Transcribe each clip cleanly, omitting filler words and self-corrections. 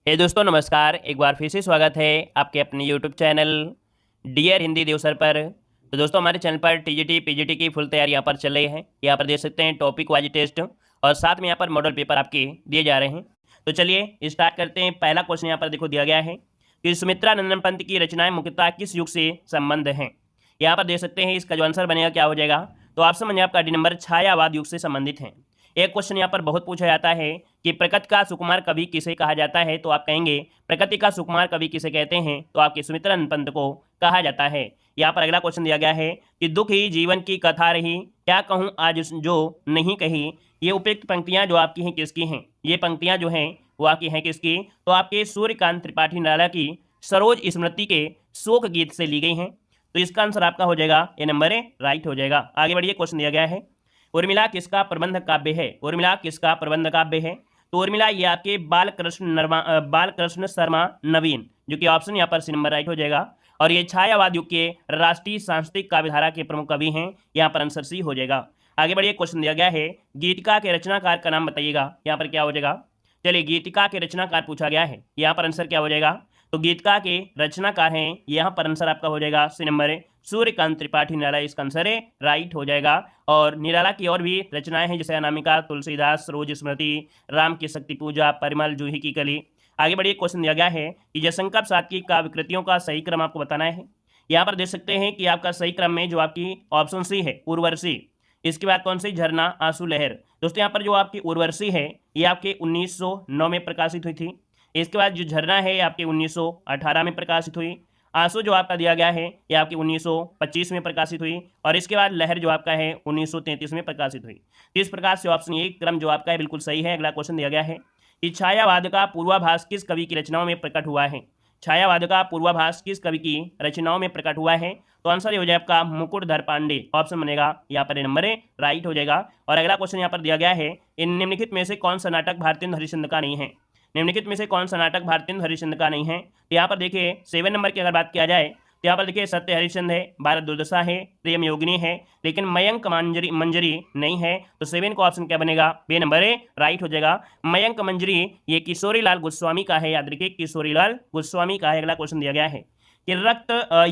हे दोस्तों नमस्कार। एक बार फिर से स्वागत है आपके अपने यूट्यूब चैनल डियर हिंदी दिवसर पर। तो दोस्तों हमारे चैनल पर टीजीटी पीजीटी की फुल तैयारी यहाँ पर चल रही है। यहाँ पर देख सकते हैं टॉपिक वाइज टेस्ट और साथ में यहाँ पर मॉडल पेपर आपके दिए जा रहे हैं। तो चलिए स्टार्ट करते हैं। पहला क्वेश्चन यहाँ पर देखो दिया गया है कि सुमित्रा नंदन पंत की रचनाएं मुख्यतः किस युग से संबंध हैं। यहाँ पर देख सकते हैं इसका जो आंसर बनेगा क्या हो जाएगा। तो ऑप्शन बनेगा आपका डी नंबर छायावाद युग से संबंधित है। एक क्वेश्चन यहाँ पर बहुत पूछा जाता है कि प्रकृति का सुकुमार कवि किसे कहा जाता है। तो आप कहेंगे प्रकृति का सुकुमार कवि किसे कहते हैं। तो आपके सुमित्रा नंदन पंत को कहा जाता है। यहाँ पर अगला क्वेश्चन दिया गया है कि दुख ही जीवन की कथा रही, क्या कहूँ आज जो नहीं कही। ये उपयुक्त पंक्तियाँ जो आपकी हैं किसकी हैं। ये पंक्तियाँ जो हैं वो आपकी हैं किसकी। तो आपके सूर्यकांत त्रिपाठी निराला की सरोज स्मृति के शोक गीत से ली गई हैं। तो इसका आंसर आपका हो जाएगा ए नंबर ए राइट हो जाएगा। आगे बढ़िए। क्वेश्चन दिया गया है उर्मिला किसका प्रबंध काव्य है। उर्मिला किसका प्रबंध काव्य है। तो उर्मिला ये आपके बालकृष्ण शर्मा नवीन, जो कि ऑप्शन यहाँ पर सी नंबर राइट हो जाएगा। और ये छायावाद युग के राष्ट्रीय सांस्कृतिक काव्यधारा के प्रमुख कवि हैं। यहाँ पर आंसर सी हो जाएगा। आगे बढ़िए। क्वेश्चन दिया गया है गीतिका के रचनाकार का नाम बताइएगा। यहाँ पर क्या हो जाएगा। चलिए गीतिका के रचनाकार पूछा गया है। यहाँ पर आंसर क्या हो जाएगा। तो गीतिका के रचनाकार हैं, यहाँ पर आंसर आपका हो जाएगा सी नंबर है सूर्यकांत त्रिपाठी निराला। इसका आंसर है राइट हो जाएगा। और निराला की और भी रचनाएं हैं जैसे अनामिका, तुलसीदास, सरोज स्मृति, राम की शक्ति पूजा, परिमल, जूही की कली। आगे बढ़िए। क्वेश्चन दिया गया है कि जयशंकर प्रसाद की काव्य कृतियों का सही क्रम आपको बताना है। यहाँ पर देख सकते हैं कि आपका सही क्रम में जो आपकी ऑप्शन सी है उर्वशी, इसके बाद कौन सी झरना, आंसू, लहर। दोस्तों यहाँ पर जो आपकी उर्वशी है ये आपके 1909 में प्रकाशित हुई थी। इसके बाद जो झरना है आपके 1918 में प्रकाशित हुई। आंसू जो आपका दिया गया है ये आपकी 1925 में प्रकाशित हुई। और इसके बाद लहर जो आपका है 1933 में प्रकाशित हुई। तो इस प्रकार से ऑप्शन ए क्रम जो आपका है बिल्कुल सही है। अगला क्वेश्चन दिया गया है कि छायावाद का पूर्वाभास किस कवि की रचनाओं में प्रकट हुआ है। छायावाद का पूर्वाभास किस कवि की रचनाओं में प्रकट हुआ है। तो आंसर ये हो जाए आपका मुकुटधर पांडे। ऑप्शन बनेगा यहाँ पर नंबर ए राइट हो जाएगा। और अगला क्वेश्चन यहाँ पर दिया गया है इन निम्नलिखित में से कौन सा नाटक भारतेंदु हरिश्चंद्र का नहीं है। निम्नलिखित में से कौन सा नाटक भारतेंदु हरिश्चंद्र का नहीं है। तो यहाँ पर देखिए 7 नंबर की अगर बात किया जाए तो यहाँ पर देखिए सत्य हरिश्चंद्र है, भारत दुर्दशा है, प्रेम योगिनी है, लेकिन मयंक मंजरी नहीं है। तो 7 का ऑप्शन क्या बनेगा, बी नंबर ए राइट हो जाएगा। मयंक मंजरी ये किशोरीलाल गोस्वामी का है। याद रखिए किशोरीलाल गोस्वामी का है। अगला क्वेश्चन दिया गया है कि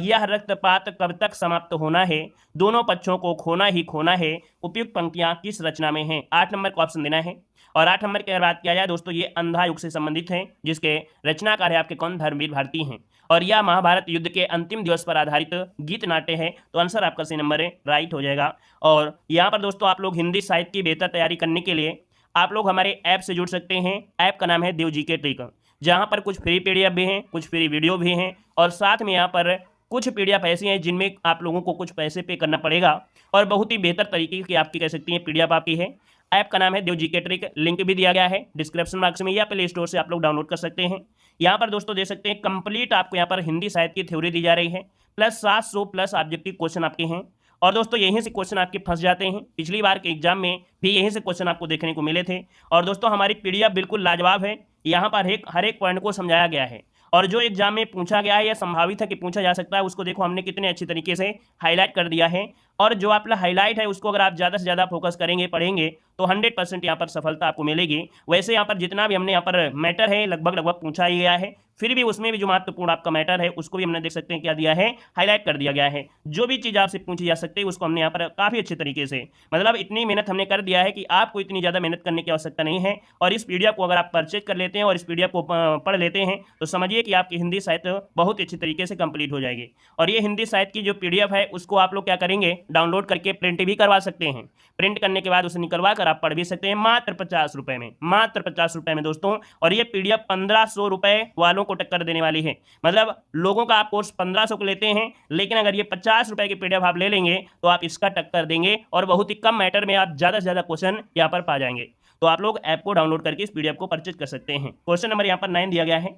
यह रक्तपात कब तक समाप्त होना है, दोनों पक्षों को खोना ही खोना है, उपयुक्त पंक्तियां किस रचना में हैं। 8 नंबर का ऑप्शन देना है। और 8 नंबर की अगर बात किया जाए दोस्तों ये अंधा युग से संबंधित है, जिसके रचनाकार है आपके कौन, धर्मवीर भारती हैं। और यह महाभारत युद्ध के अंतिम दिवस पर आधारित गीत नाट्य है। तो आंसर आपका सी नंबर है राइट हो जाएगा। और यहाँ पर दोस्तों आप लोग हिंदी साहित्य की बेहतर तैयारी करने के लिए आप लोग हमारे ऐप से जुड़ सकते हैं। ऐप का नाम है देव जी के ट्रिक, जहाँ पर कुछ फ्री पीडीएफ भी हैं, कुछ फ्री वीडियो भी हैं, और साथ में यहाँ पर कुछ पीडीएफ ऐसी हैं जिनमें आप लोगों को कुछ पैसे पे करना पड़ेगा और बहुत ही बेहतर तरीके की आपकी कह सकती हैं पीडीएफ आपकी है। ऐप का नाम है देव जी के ट्रिक, लिंक भी दिया गया है डिस्क्रिप्शन बॉक्स में या प्ले स्टोर से आप लोग डाउनलोड कर सकते हैं। यहाँ पर दोस्तों दे सकते हैं कंप्लीट आपको यहाँ पर हिंदी साहित्य की थ्योरी दी जा रही है, प्लस 700 प्लस ऑब्जेक्टिव क्वेश्चन आपके हैं। और दोस्तों यहीं से क्वेश्चन आपके फंस जाते हैं। पिछली बार के एग्जाम में भी यहीं से क्वेश्चन आपको देखने को मिले थे। और दोस्तों हमारी पीडीएफ बिल्कुल लाजवाब है। यहाँ पर हर एक पॉइंट को समझाया गया है, और जो एग्जाम में पूछा गया है या संभावित है कि पूछा जा सकता है उसको देखो हमने कितने अच्छी तरीके से हाईलाइट कर दिया है। और जो आपका हाईलाइट है उसको अगर आप ज़्यादा से ज़्यादा फोकस करेंगे, पढ़ेंगे, तो 100% यहाँ पर सफलता आपको मिलेगी। वैसे यहाँ पर जितना भी हमने यहाँ पर मैटर है लगभग पूछा ही गया है, फिर भी उसमें भी जो महत्वपूर्ण आपका मैटर है उसको भी हमने देख सकते हैं क्या दिया है, हाईलाइट कर दिया गया है। जो भी चीज़ आपसे पूछी जा सकती है उसको हमने यहाँ पर काफ़ी अच्छे तरीके से, मतलब इतनी मेहनत हमने कर दिया है कि आपको इतनी ज़्यादा मेहनत करने की आवश्यकता नहीं है। और इस पीडीएफ को अगर आप परचेज कर लेते हैं और इस पीडीएफ को पढ़ लेते हैं तो समझिए कि आपकी हिंदी साहित्य बहुत अच्छी तरीके से कंप्लीट हो जाएगी। और ये हिंदी साहित्य की जो पीडीएफ है उसको आप लोग क्या करेंगे, डाउनलोड करके प्रिंट भी करवा सकते हैं। प्रिंट करने के बाद उसे निकलवा कर आप पढ़ भी सकते हैं मात्र 50 रुपए में, मात्र 50 रुपए में दोस्तों। और ये पीडीएफ 1500 रुपए वालों को टक्कर देने वाली है। मतलब लोगों का आप कोर्स 1500 को लेते हैं, लेकिन अगर ये 50 रुपए की पीडीएफ आप ले लेंगे तो आप इसका टक्कर देंगे और बहुत ही कम मैटर में आप ज़्यादा से ज़्यादा क्वेश्चन यहाँ पर पा जाएंगे। तो आप लोग ऐप को डाउनलोड करके इस पीडीएफ को परचेज कर सकते हैं। क्वेश्चन नंबर यहाँ पर 9 दिया गया है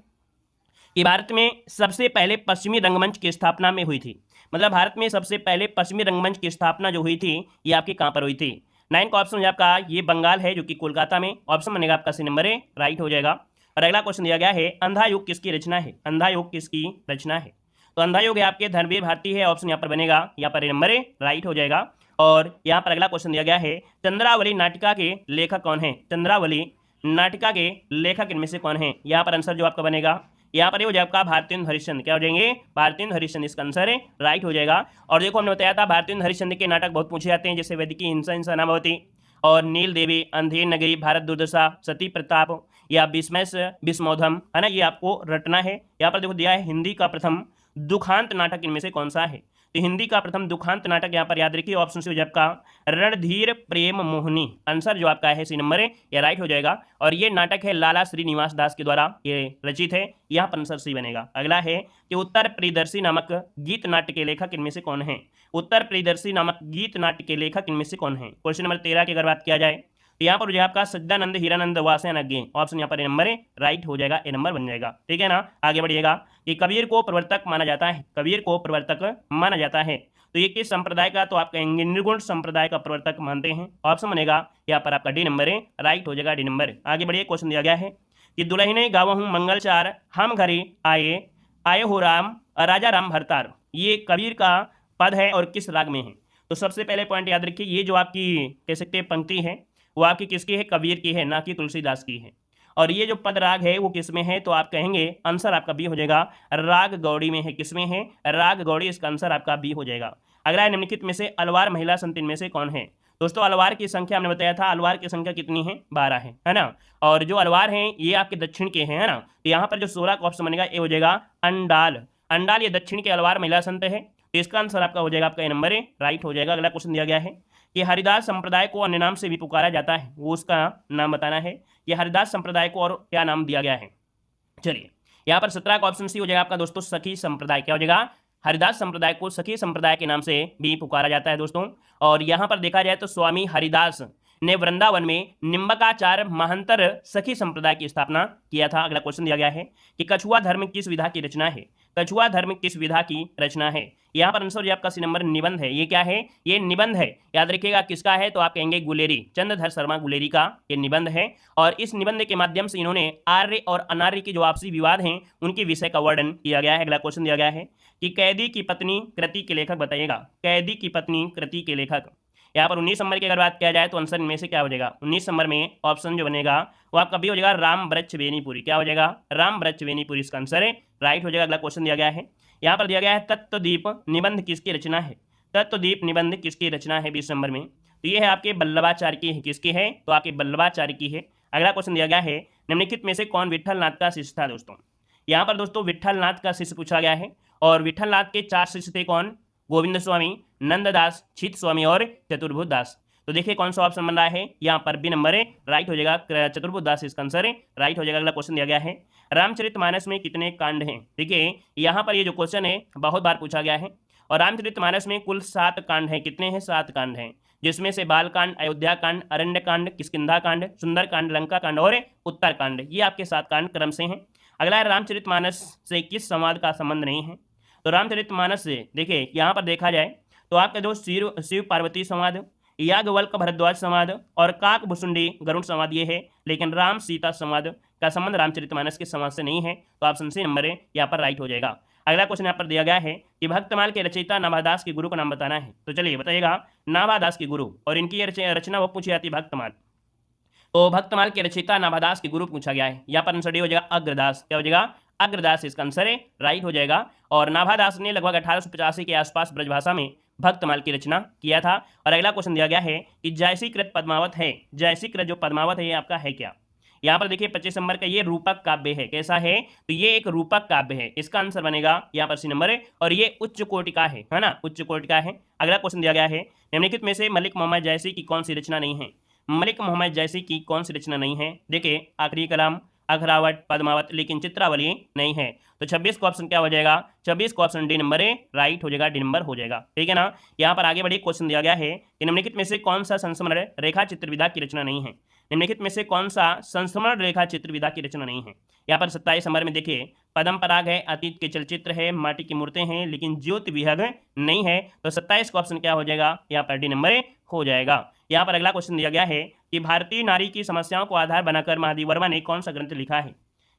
कि भारत में सबसे पहले पश्चिमी रंगमंच की स्थापना में हुई थी। मतलब भारत में सबसे पहले पश्चिमी रंगमंच की स्थापना जो हुई थी ये आपकी कहाँ पर हुई थी। 9 का ऑप्शन आपका ये बंगाल है, जो कि कोलकाता में। ऑप्शन बनेगा आपका सी नंबर ए राइट हो जाएगा। और अगला क्वेश्चन दिया गया है अंधा युग किसकी रचना है। अंधा युग किसकी रचना है। तो अंधा युग है आपके धर्मवीर भारती है। ऑप्शन यहाँ पर बनेगा यहाँ पर नंबर ए राइट हो जाएगा। और यहाँ पर अगला क्वेश्चन दिया गया है चंद्रावली नाटिका के लेखक कौन है। चंद्रावली नाटिका के लेखक इनमें से कौन है? यहाँ पर आंसर जो आपका बनेगा यहाँ पर ये हो जाएगा आपका भारतेंदु हरिश्चंद्र। क्या हो जाएंगे? भारतेंदु हरिश्चंद्र इसका आंसर है, राइट हो जाएगा। और देखो हमने बताया था भारतेंदु हरिश्चंद्र के नाटक बहुत पूछे जाते हैं, जैसे वैदिकी हिंसा हिंसा नामावती और नील देवी, अंधेर नगरी, भारत दुर्दशा, सती प्रताप या भीष्मोधम, है ना, ये आपको रटना है। यहाँ पर देखो दिया है हिंदी का प्रथम दुखांत नाटक इनमें से कौन सा है? तो हिंदी का प्रथम दुखांत नाटक यहाँ पर याद रखिए ऑप्शन से हो जाएगा आपका रणधीर प्रेम मोहिनी। आंसर जो आपका है सी नंबर है, यह राइट हो जाएगा। और ये नाटक है लाला श्रीनिवास दास के द्वारा ये रचित है, यहाँ पर आंसर सी बनेगा। अगला है कि उत्तर प्रियदर्शी नामक गीत नाट्य के लेखक इनमें से कौन है? उत्तर प्रियदर्शी नामक गीत नाट्य के लेखक इनमें से कौन है? क्वेश्चन नंबर 13 की अगर बात किया जाए तो यहाँ पर जो है आपका सच्चिदानंद हीरानंद वासयानज्ञ, ऑप्शन यहाँ पर ए नंबर है, राइट हो जाएगा, ए नंबर बन जाएगा। ठीक है ना, आगे बढ़िएगा कि कबीर को प्रवर्तक माना जाता है, कबीर को प्रवर्तक माना जाता है, तो ये किस संप्रदाय का? तो आप कहेंगे निर्गुण संप्रदाय का प्रवर्तक मानते हैं, ऑप्शन बनेगा यहाँ पर आपका डी नंबर है, राइट हो जाएगा, डी नंबर। आगे बढ़िए, क्वेश्चन दिया गया है कि दुल्हने गावहूँ मंगलचार हम घरे आए आए हो राम राजा राम भरतार, ये कबीर का पद है और किस राग में है? तो सबसे पहले पॉइंट याद रखिए, ये जो आपकी कह सकते हैं पंक्ति है वो आपकी किसकी है? कबीर की है, ना कि तुलसीदास की है। और ये जो पद राग है वो किस में है? तो आप कहेंगे आंसर आपका बी हो जाएगा, राग गौड़ी में है। किस में है? राग गौड़ी, इसका आंसर आपका बी हो जाएगा। अगला निम्नलिखित में से अलवार महिला संत इनमें से कौन है? दोस्तों अलवार की संख्या हमने बताया था, अलवार की संख्या कितनी है? 12 है ना। और जो अलवार हैं ये आपके दक्षिण के हैं, है ना। तो यहाँ पर जो 16 का ऑप्शन बनेगा ये हो जाएगा अंडाल। अंडाल ये दक्षिण के अलवार महिला संत है, तो इसका आंसर आपका हो जाएगा आपका ए नंबर है, राइट हो जाएगा। अगला क्वेश्चन दिया गया है कि हरिदास संप्रदाय को अन्य नाम से भी पुकारा जाता है, वो उसका नाम बताना है। ये हरिदास संप्रदाय को और क्या नाम दिया गया है? चलिए यहाँ पर 17 का ऑप्शन सी हो जाएगा आपका दोस्तों, सखी संप्रदाय। क्या हो जाएगा? हरिदास संप्रदाय को सखी संप्रदाय के नाम से भी पुकारा जाता है दोस्तों। और यहाँ पर देखा जाए तो स्वामी हरिदास ने वृंदावन में निम्बकाचार्य महांतर सखी संप्रदाय की स्थापना किया था। अगला क्वेश्चन दिया गया है कि कछुआ धर्म किस विधा की रचना है? कछुआ धर्म किस विधा की रचना है? यहाँ पर आंसर आपका सी नंबर निबंध है। ये क्या है? ये निबंध है, याद रखिएगा किसका है? तो आप कहेंगे गुलेरी, चंद्रधर शर्मा गुलेरी का ये निबंध है। और इस निबंध के माध्यम से इन्होंने आर्य और अनार्य के जो आपसी विवाद हैं उनके विषय का वर्णन किया गया है। अगला क्वेश्चन दिया गया है कि कैदी की पत्नी कृति के लेखक बताइएगा। कैदी की पत्नी कृति के लेखक, यहाँ पर 19 नंबर की अगर बात किया जाए तो आंसर इनमें से क्या हो जाएगा? 19 नंबर में ऑप्शन जो बनेगा वो आपका भी हो जाएगा राम वृक्ष वेणीपुरी। क्या हो जाएगा? राम वृक्ष वेणीपुरी इसका आंसर है, राइट हो जाएगा। अगला क्वेश्चन दिया गया है, यहाँ पर दिया गया है तत्वदीप निबंध किसकी रचना है? तत्वदीप निबंध किसकी रचना है 20 नंबर में? तो ये है आपके वल्लभाचार्य की है। किसकी है? तो आपके वल्लभाचार्य की है। अगला क्वेश्चन दिया गया है निम्नलिखित में से कौन विट्ठलनाथ का शिष्य था? दोस्तों यहाँ पर दोस्तों विट्ठलनाथ का शिष्य पूछा गया है और विट्ठलनाथ के 4 शिष्य थे। कौन? गोविंद स्वामी, नंददास, छित स्वामी और चतुर्भुज दास। तो देखिए कौन सा ऑप्शन बन रहा है? यहाँ पर बी नंबर है, राइट हो जाएगा, चतुर्भुज दास इसका आंसर है, राइट हो जाएगा। अगला क्वेश्चन दिया गया है रामचरितमानस में कितने कांड हैं? देखिए यहाँ पर ये जो क्वेश्चन है बहुत बार पूछा गया है और रामचरितमानस में कुल 7 कांड हैं। कितने हैं? 7 कांड हैं, जिसमें से बाल कांड, अयोध्या कांड, अरण्य कांड, किष्किंधा कांड, सुंदर कांड, लंका कांड और उत्तर कांड, ये आपके 7 कांड क्रम से हैं। अगला है रामचरितमानस से किस संवाद का संबंध नहीं है? तो रामचरितमानस से देखिए यहाँ पर देखा जाए तो आपका जो शिव पार्वती संवाद, याज्ञवल्क्य भरद्वाज संवाद और काक भुसुंडी गरुड़ संवाद ये है, लेकिन राम सीता संवाद का संबंध रामचरितमानस के संवाद से नहीं है, तो ऑप्शन सी नंबर है यहाँ पर राइट हो जाएगा। अगला क्वेश्चन यहाँ पर दिया गया है कि भक्तमाल के रचयिता नाभादास के गुरु का नाम बताना है। तो चलिए बताइएगा नाभादास के गुरु, और इनकी रचना वो पूछी जाती है भक्तमाल। तो भक्तमाल के रचयिता नाभादास के गुरु पूछा गया है, यहाँ पर आंसर डी हो जाएगा अग्रदास। क्या हो जाएगा? अग्रदास इसका आंसर है, राइट हो जाएगा। और नाभादास ने लगभग 1885 के आसपास ब्रजभाषा में भक्तमाल की रचना किया था। और अगला क्वेश्चन दिया गया है कि जयसीकृत पद्मावत है, जयसीकृत जो पद्मावत है ये आपका है क्या? यहाँ पर देखिए 25 नंबर का ये रूपक काव्य है। कैसा है? तो ये एक रूपक काव्य है, इसका आंसर बनेगा यहाँ पर सी नंबर है, और ये उच्च कोटि का है ना, उच्च कोटि का है। अगला क्वेश्चन दिया गया है निम्नलिखित में से मलिक मोहम्मद जैसी की कौन सी रचना नहीं है? मलिक मोहम्मद जैसी की कौन सी रचना नहीं है? देखिए आखिरी कलाम, अखरावट, पद्मावत, लेकिन चित्रावली नहीं है। तो 26 का ऑप्शन क्या हो जाएगा? 26 का ऑप्शन डी नंबर है, राइट हो जाएगा, डी नंबर हो जाएगा। ठीक है ना। यहाँ पर आगे बढ़िए क्वेश्चन दिया गया है कि निम्नलिखित में से कौन सा संस्मरण रेखा चित्र विधा की रचना नहीं है? निम्नलिखित में से कौन सा संस्मरण रेखा चित्र विधा की रचना नहीं है? यहाँ पर 27 नंबर में देखिए पदम पराग है, अतीत के चलचित्र है, माटी की मूर्तें हैं, लेकिन ज्योति विहग नहीं है। तो 27 का ऑप्शन क्या हो जाएगा? यहाँ पर डी नंबर हो जाएगा। यहाँ पर अगला क्वेश्चन दिया गया है कि भारतीय नारी की समस्याओं को आधार बनाकर महादेव वर्मा ने कौन सा ग्रंथ लिखा है?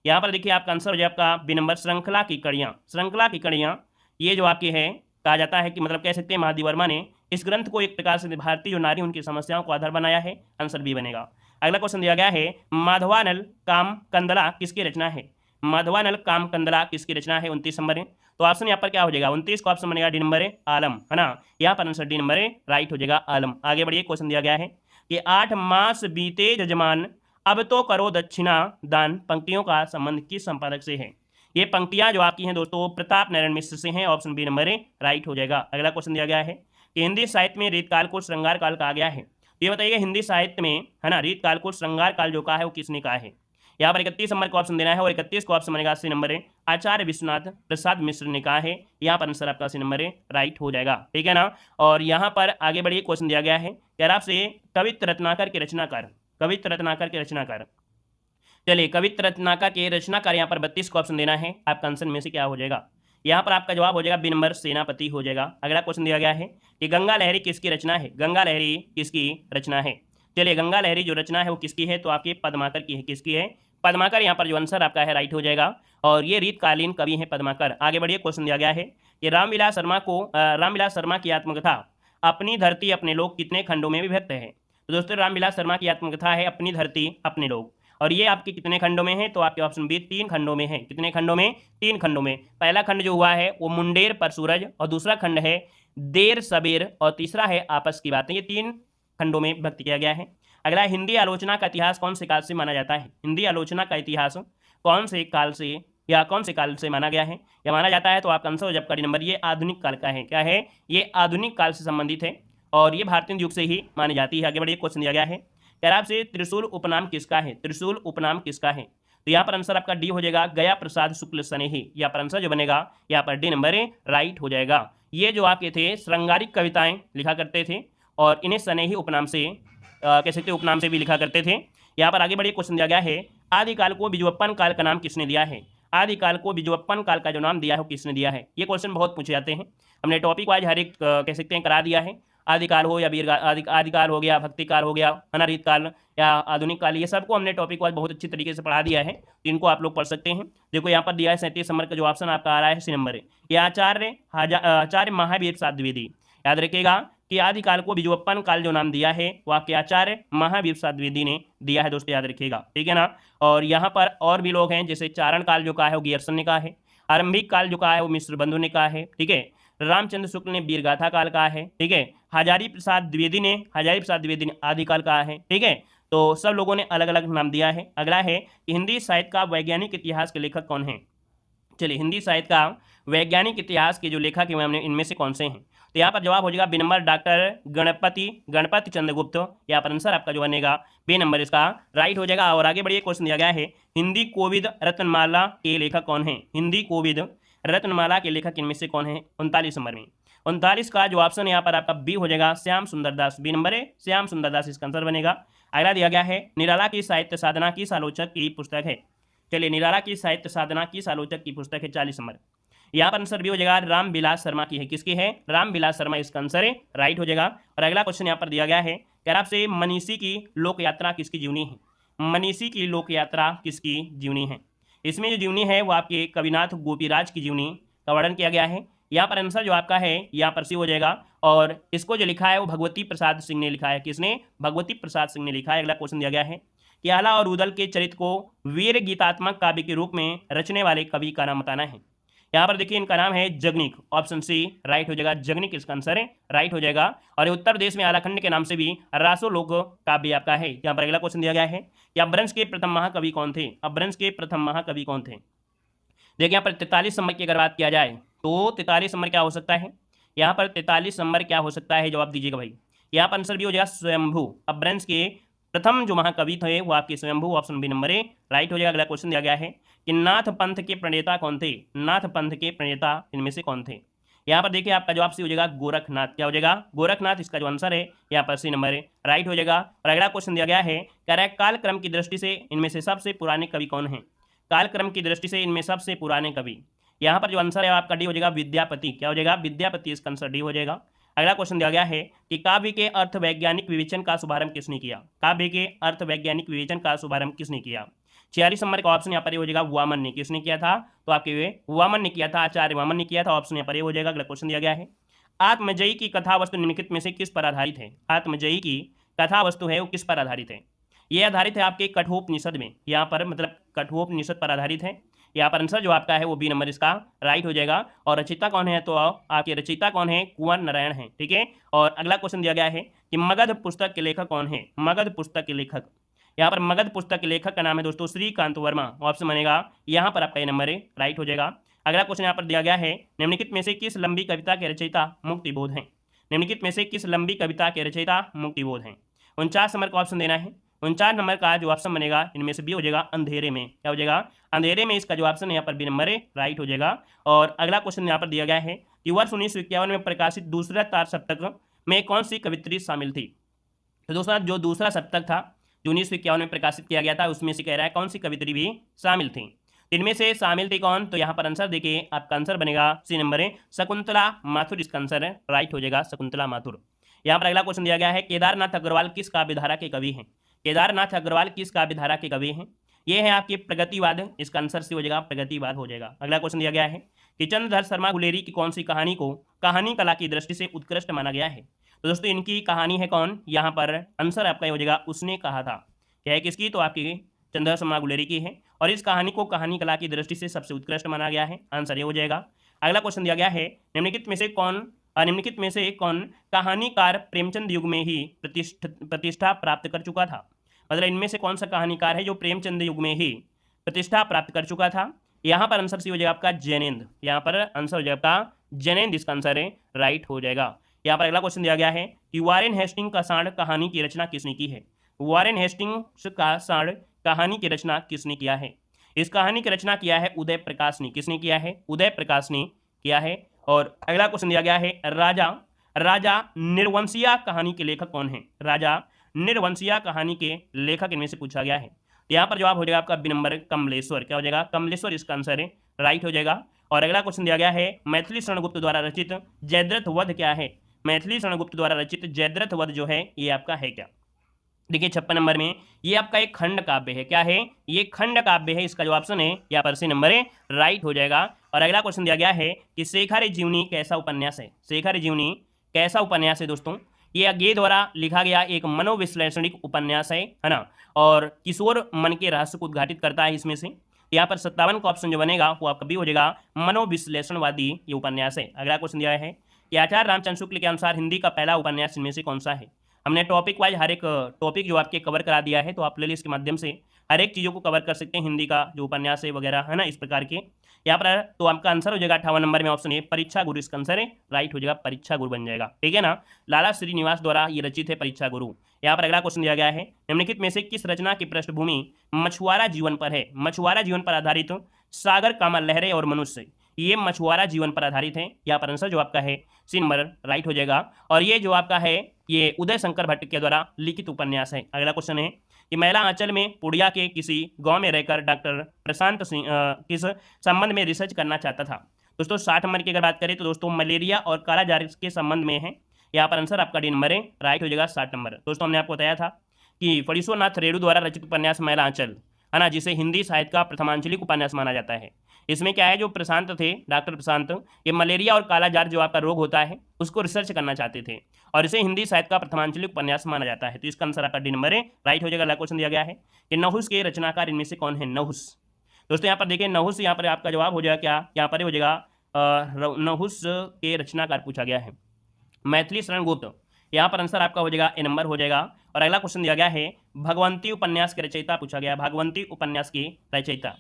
यहाँ पर देखिए आपका आंसर हो जाए आपका बी नंबर, श्रृंखला की कड़ियाँ। श्रृंखला की कड़ियाँ ये जो आपकी है, कहा जाता है कि मतलब कह सकते हैं महादेव वर्मा ने इस ग्रंथ को एक प्रकार से भारतीय जो नारी उनकी समस्याओं को आधार बनाया है, आंसर बी बनेगा। अगला क्वेश्चन दिया गया है माधवानल काम कंदला किसकी रचना है? माधवानल काम कंदला किसकी रचना है 29 नंबर है। तो ऑप्शन यहाँ पर क्या हो जाएगा 29 का ऑप्शन बनेगा डी नंबर है आलम, है ना। यहाँ पर आंसर डी नंबर है राइट हो जाएगा आलम। आगे बढ़िए, क्वेश्चन दिया गया है कि 8 मास बीते जजमान अब तो करो दक्षिणा दान पंक्तियों का संबंध किस संपादक से है? ये पंक्तियां जो आपकी हैं दोस्तों प्रताप नारायण मिश्र से हैं, ऑप्शन बी नंबर है राइट हो जाएगा। अगला क्वेश्चन दिया गया है कि हिंदी साहित्य में रीतकाल को श्रृंगार काल कहा गया है। तो ये बताइए हिंदी साहित्य में, है ना, रीतकाल को श्रृंगार काल जो कहा है वो किसने कहा है? यहाँ पर 31 नंबर का ऑप्शन देना है और 31 का ऑप्शन बनेगा सी नंबर है आचार्य विश्वनाथ प्रसाद मिश्र ने कहा है। यहाँ पर आंसर आपका सी नंबर है राइट हो जाएगा, ठीक है ना। और यहाँ पर आगे बढ़िए, क्वेश्चन दिया गया है कि आपसे कवित्र रत्नाकर की रचनाकार, कवित्र रत्नाकर के रचनाकार। चलिए, कवित्र रत्नाकर के रचनाकार यहाँ पर 32 का ऑप्शन देना है, आपका आंसर में से क्या हो जाएगा? यहाँ पर आपका जवाब हो जाएगा बी नंबर सेनापति हो जाएगा। अगला क्वेश्चन दिया गया है कि गंगा लहरी किसकी रचना है? गंगा लहरी किसकी रचना है? चलिए, गंगा लहरी जो रचना है वो किसकी है? तो आपकी पद्माकर की है। किसकी है? पद्माकर। यहाँ पर जो आंसर आपका है राइट हो जाएगा और ये रीतकालीन कवि है पद्माकर। आगे बढ़िए, क्वेश्चन दिया गया है कि रामविलास शर्मा की आत्मकथा अपनी धरती अपने लोग कितने खंडों में विभक्त है? तो दोस्तों रामविलास शर्मा की आत्मकथा है अपनी धरती अपने लोग, और ये आपके कितने खंडों में है? तो आपके ऑप्शन बी 3 खंडों में है। कितने खंडों में? 3 खंडों में। पहला खंड जो हुआ है वो मुंडेर पर सूरज, और दूसरा खंड है देर सबेर, और तीसरा है आपस की बातें। ये 3 खंडों में विभक्त किया गया है। अगला, हिंदी आलोचना का इतिहास कौन से काल से माना जाता है? हिंदी आलोचना का इतिहास कौन से काल से या कौन से काल से माना गया है या माना जाता है? तो आपका आंसर हो जाएगा डी नंबर, ये आधुनिक काल का है। क्या है? ये आधुनिक काल से संबंधित है और ये भारतीय युग से ही मानी जाती है। आगे बढ़िए, क्वेश्चन दिया गया है कि आपसे त्रिशूल उपनाम किसका है? त्रिशूल उपनाम किसका है? तो यहाँ पर आंसर आपका डी हो जाएगा गया प्रसाद शुक्ल स्नेही। यहाँ पर आंसर जो बनेगा यहाँ पर डी नंबर राइट हो जाएगा। ये जो आपके थे श्रृंगारिक कविताएं लिखा करते थे और इन्हें स्नेही उपनाम से कह सकते उपनाम से भी लिखा करते थे। यहाँ पर आगे बढ़िए, क्वेश्चन दिया गया है आदिकाल को बिजवप्पन काल का नाम किसने दिया है? आदिकाल को बिजवप्पन काल का जो नाम दिया है वो किसने दिया है? ये क्वेश्चन बहुत पूछे जाते हैं। हमने टॉपिक वाइज हर एक कह सकते हैं करा दिया है। आदिकाल हो या वीर आदिकाल हो गया, भक्तिकाल हो गया, है ना, रीतकाल या आधुनिक काल, ये सबको हमने टॉपिक वाइज बहुत अच्छी तरीके से पढ़ा दिया है। तो इनको आप लोग पढ़ सकते हैं। देखो यहाँ पर दिया है 37 नंबर का जो ऑप्शन आपका आ रहा है सी नंबर है। ये आचार्य महावीर प्रसाद द्विवेदी। याद रखिएगा कि आदिकाल को बिजवप्पन काल जो नाम दिया है वो आपके आचार्य महावीर प्रसाद द्विवेदी ने दिया है दोस्तों, याद रखिएगा, ठीक है ना। और यहाँ पर और भी लोग हैं, जैसे चारण काल जो कहा है वो गियर्सन ने कहा है, आरंभिक काल जो कहा है वो मिश्र बंधु ने कहा है, ठीक है। रामचंद्र शुक्ल ने वीरगाथा काल कहा है, ठीक है। हजारी प्रसाद द्विवेदी ने आदिकाल कहा है, ठीक है। तो सब लोगों ने अलग अलग नाम दिया है। अगला है कि हिंदी साहित्य का वैज्ञानिक इतिहास के लेखक कौन है? चलिए, हिंदी साहित्य का वैज्ञानिक इतिहास के जो लेखक हैं हमने इनमें से कौन से हैं? तो यहाँ पर जवाब हो जाएगा B number doctor Ganapati Chandragupta. यहाँ पर आंसर आपका जो बनेगा बी नंबर इसका राइट हो जाएगा। और आगे बढ़िए, क्वेश्चन दिया गया है हिंदी कोविद रत्नमाला के लेखक कौन है? हिंदी कोविद रत्नमाला के लेखक इनमें से कौन है? 39 नंबर में 39 का जो ऑप्शन यहाँ पर आपका बी हो जाएगा श्याम सुंदर दास। बी नंबर है श्याम सुंदर दास इसका आंसर बनेगा। अगला दिया गया है निराला की साहित्य साधना किस आलोचक की पुस्तक है? चलिए, निराला की साहित्य साधना किस आलोचक की पुस्तक है? 40 नंबर। यहाँ पर आंसर भी हो जाएगा रामविलास शर्मा की है। किसकी है? रामविलास शर्मा इसका आंसर है राइट हो जाएगा। और अगला क्वेश्चन यहाँ पर दिया गया है कि आपसे मनीषी की लोक यात्रा किसकी जीवनी है? मनीषी की लोक यात्रा किसकी जीवनी है? इसमें जो जीवनी है वो आपके कविनाथ गोपीराज की जीवनी का वर्णन किया गया है। यहाँ पर आंसर जो आपका है यहाँ पर सी हो जाएगा। और इसको जो लिखा है वो भगवती प्रसाद सिंह ने लिखा है। किसने? भगवती प्रसाद सिंह ने लिखा है। अगला क्वेश्चन दिया गया है कि आला और उदल के चरित्र को वीर गीतात्मक काव्य के रूप में रचने वाले कवि का नाम बताना है। यहाँ पर देखिए इनका नाम है जगनिक। ऑप्शन सी राइट हो जाएगा, जगनिक इसका आंसर है राइट हो जाएगा। और उत्तर प्रदेश में आलाखंड के नाम से भी रासो लोक काव्य आपका है। यहाँ पर अगला क्वेश्चन दिया गया है कि अपभ्रंश के प्रथम महाकवि कौन थे? अपभ्रंश के प्रथम महाकवि कौन थे? देखिए यहाँ पर 43 नंबर की अगर बात किया जाए तो 43 नंबर क्या हो सकता है? यहाँ पर 43 नंबर क्या हो सकता है? जवाब दीजिएगा भाई। यहाँ पर आंसर भी हो जाएगा स्वयंभू। अपभ्रंश के प्रथम जो महाकवि थे वो आपके स्वयंभू। Option B number A right हो जाएगा। अगला क्वेश्चन दिया गया है कि नाथ पंथ के प्रणेता कौन थे? नाथ पंथ के प्रणेता इनमें से कौन थे? यहाँ पर देखिए आपका जवाब सी हो जाएगा गोरखनाथ। क्या हो जाएगा? गोरखनाथ इसका जो आंसर है यहाँ पर सी नंबर है राइट हो जाएगा। और अगला क्वेश्चन दिया गया है कह रहा है कालक्रम की दृष्टि से इनमें से सबसे पुराने कवि कौन है? कालक्रम की दृष्टि से इनमें सबसे पुराने कवि, यहाँ पर जो आंसर है आपका डी हो जाएगा विद्यापति। क्या हो जाएगा? विद्यापति इसका आंसर डी हो जाएगा। अगला क्वेश्चन दिया गया है कि काव्य के अर्थ वैज्ञानिक विवेचन का शुभारंभ किसने किया? काव्य के अर्थ वैज्ञानिक विवेचन का शुभारंभ किसने किया? 46 नंबर का ऑप्शन यहाँ पर ये हो जाएगा वामन ने। किसने किया था? तो आपके वामन ने किया था, आचार्य वामन ने किया था। ऑप्शन यहाँ पर ये हो जाएगा। अगला क्वेश्चन दिया गया है आत्मजयी की कथा वस्तु निम्नलिखित में से किस पर आधारित है? आत्मजयी की कथा वस्तु है वो किस पर आधारित है? ये आधारित है आपके कठोपनिषद में, यहाँ पर मतलब कठोपनिषद पर आधारित है। यहाँ पर आंसर जो आपका है वो बी नंबर इसका राइट हो जाएगा। और रचयिता कौन है, तो आपके रचयिता कौन है, कुंवर नारायण है। ठीक है। और अगला क्वेश्चन दिया गया है कि मगध पुस्तक के लेखक कौन है, मगध पुस्तक के लेखक। यहाँ पर मगध पुस्तक के लेखक का नाम है दोस्तों श्रीकांत वर्मा। ऑप्शन बनेगा यहाँ पर आपका ये नंबर है राइट हो जाएगा। अगला क्वेश्चन यहाँ पर दिया गया है, निम्नलिखित में से किस लंबी कविता के रचयिता मुक्तिबोध हैं। निम्नलिखित में से किस लंबी कविता के रचयिता मुक्तिबोध हैं। 49 नंबर का ऑप्शन देना है। 49 नंबर का जो ऑप्शन बनेगा इनमें से बी हो जाएगा अंधेरे में। क्या हो जाएगा, अंधेरे में। इसका जो ऑप्शन है यहाँ पर बी नंबर है राइट हो जाएगा। और अगला क्वेश्चन यहाँ पर दिया गया है कि वर्ष 1951 में प्रकाशित दूसरा तार सप्तक में कौन सी कवित्री शामिल थी। तो दोस्तों जो दूसरा सप्तक था जो 1951 में प्रकाशित किया गया था उसमें से कह रहा है कौन सी कवित्री भी शामिल थी। इनमें से शामिल थी कौन, तो यहाँ पर आंसर देखिए आपका आंसर बनेगा सी नंबर है शकुंतला माथुर। इसका आंसर है राइट हो जाएगा शकुंतला माथुर। यहाँ पर अगला क्वेश्चन दिया गया है केदारनाथ अग्रवाल किस काव्यधारा के कवि हैं। केदारनाथ अग्रवाल किस काव्यधारा के कवि हैं। ये है आपके प्रगतिवाद। इसका आंसर सी हो जाएगा प्रगतिवाद हो जाएगा। अगला क्वेश्चन दिया गया है कि चंद्रधर शर्मा गुलेरी की कौन सी कहानी को कहानी कला की दृष्टि से उत्कृष्ट माना गया है। तो दोस्तों इनकी कहानी है कौन, यहाँ पर आंसर आपका हो जाएगा उसने कहा था। क्या है किसकी, तो आपकी चंद्रधर शर्मा गुलेरी की है। और इस कहानी को कहानी कला की दृष्टि से सबसे उत्कृष्ट माना गया है। आंसर ये हो जाएगा। अगला क्वेश्चन दिया गया है निम्नलिखित में से कौन कहानीकार प्रेमचंद युग में ही प्रतिष्ठा प्राप्त कर चुका था। मतलब इनमें से कौन सा कहानीकार है जो प्रेमचंद युग में ही प्रतिष्ठा प्राप्त कर चुका था। यहाँ पर आंसर सी हो जाएगा आपका जैनेन्द्र। यहाँ पर आंसर हो जाएगा आपका जैनेन्द्र। इसका आंसर है राइट हो जाएगा। यहाँ पर अगला क्वेश्चन दिया गया है कि वारेन हेस्टिंग का सांड कहानी की रचना किसने की है। वारेन हेस्टिंग्स का सांड कहानी की रचना किसने किया है। इस कहानी की रचना किया है उदय प्रकाश ने। किसने किया है, उदय प्रकाश ने किया है। और अगला क्वेश्चन दिया गया है राजा निर्वंशिया कहानी के लेखक कौन है। राजा निर्वंशिया कहानी के लेखक इनमें से पूछा गया है। तो यहाँ पर जवाब हो जाएगा आपका बी नंबर कमलेश्वर। क्या हो जाएगा, कमलेश्वर इसका आंसर है राइट हो जाएगा। और अगला क्वेश्चन दिया गया है मैथिली शरणगुप्त द्वारा रचित जयद्रथ वध क्या है। मैथिली शरणगुप्त द्वारा रचित जयद्रथ वध जो है ये आपका है क्या। देखिए 56 नंबर में ये आपका एक खंड काव्य है। क्या है, ये खंड काव्य है। इसका जो ऑप्शन है यहाँ पर सी नंबर है राइट हो जाएगा। और अगला क्वेश्चन दिया गया है कि शेखर जीवनी कैसा उपन्यास है। शेखर जीवनी कैसा उपन्यास है दोस्तों, ये गे द्वारा लिखा गया एक मनोविश्लेषणिक उपन्यास है ना। और किशोर मन के रहस्य को उद्घाटित करता है इसमें से। यहाँ पर 57 का ऑप्शन जो बनेगा वो आपका भी हो जाएगा मनोविश्लेषणवादी ये उपन्यास है। अगला क्वेश्चन दिया है कि आचार्य रामचंद्र शुक्ल के अनुसार हिंदी का पहला उपन्यास इनमें से कौन सा है। हमने टॉपिक वाइज हर एक टॉपिक जो आपके कवर करा दिया है, तो आप प्लेलिस्ट के माध्यम से हर एक चीज़ों को कवर कर सकते हैं। हिंदी का जो उपन्यास है वगैरह है ना, इस प्रकार के। यहाँ पर तो आपका आंसर हो जाएगा 58 नंबर में ऑप्शन ए परीक्षा गुरु। इसका आंसर है राइट हो जाएगा, परीक्षा गुरु बन जाएगा। ठीक है ना, लाला श्रीनिवास द्वारा ये रचित है परीक्षा गुरु। यहाँ पर अगला क्वेश्चन दिया गया है निम्नलिखित में से किस रचना की पृष्ठभूमि मछुआरा जीवन पर है। मछुआरा जीवन पर आधारित सागर कामा लहरे और मनुष्य, ये मछुआरा जीवन पर आधारित है। यहाँ पर आंसर जो आपका है सी नंबर राइट हो जाएगा। और ये जो आपका है ये उदय शंकर भट्ट के द्वारा लिखित उपन्यास है। अगला क्वेश्चन है कि महिला आंचल में पुड़िया के किसी गांव में रहकर डॉक्टर प्रशांत सिंह किस संबंध में रिसर्च करना चाहता था। दोस्तों 60 नंबर की अगर बात करें तो दोस्तों मलेरिया और कालाजार के संबंध में है। यहाँ पर आंसर आपका डी नंबर है राइट हो जाएगा 60 नंबर। दोस्तों हमने आपको बताया था कि फणीश्वरनाथ रेणु द्वारा रचित उपन्यास महिला आंचल है ना, जिसे हिंदी साहित्य का प्रथमांचलिक उपन्यास माना जाता है। इसमें क्या है, जो प्रशांत थे डॉक्टर प्रशांत, ये मलेरिया और कालाजार जो आपका रोग होता है उसको रिसर्च करना चाहते थे और इसे हिंदी साहित्य का प्रथमांचलिक उपन्यास माना जाता है। तो इसका आंसर आपका डी नंबर है राइट हो जाएगा। अगला क्वेश्चन दिया गया है कि नहुस के रचनाकार इनमें से कौन है। नहुस, दोस्तों यहाँ पर देखिए नहुस, यहाँ पर आपका जवाब हो जाएगा क्या, यहाँ पर हो जाएगा नहुस के रचनाकार पूछा गया है मैथिली शरणगुप्त। यहाँ पर आंसर आपका हो जाएगा ए नंबर हो जाएगा। और अगला क्वेश्चन दिया गया है भगवंती उपन्यास के रचयिता पूछा गया। भगवंती उपन्यास की रचयिता,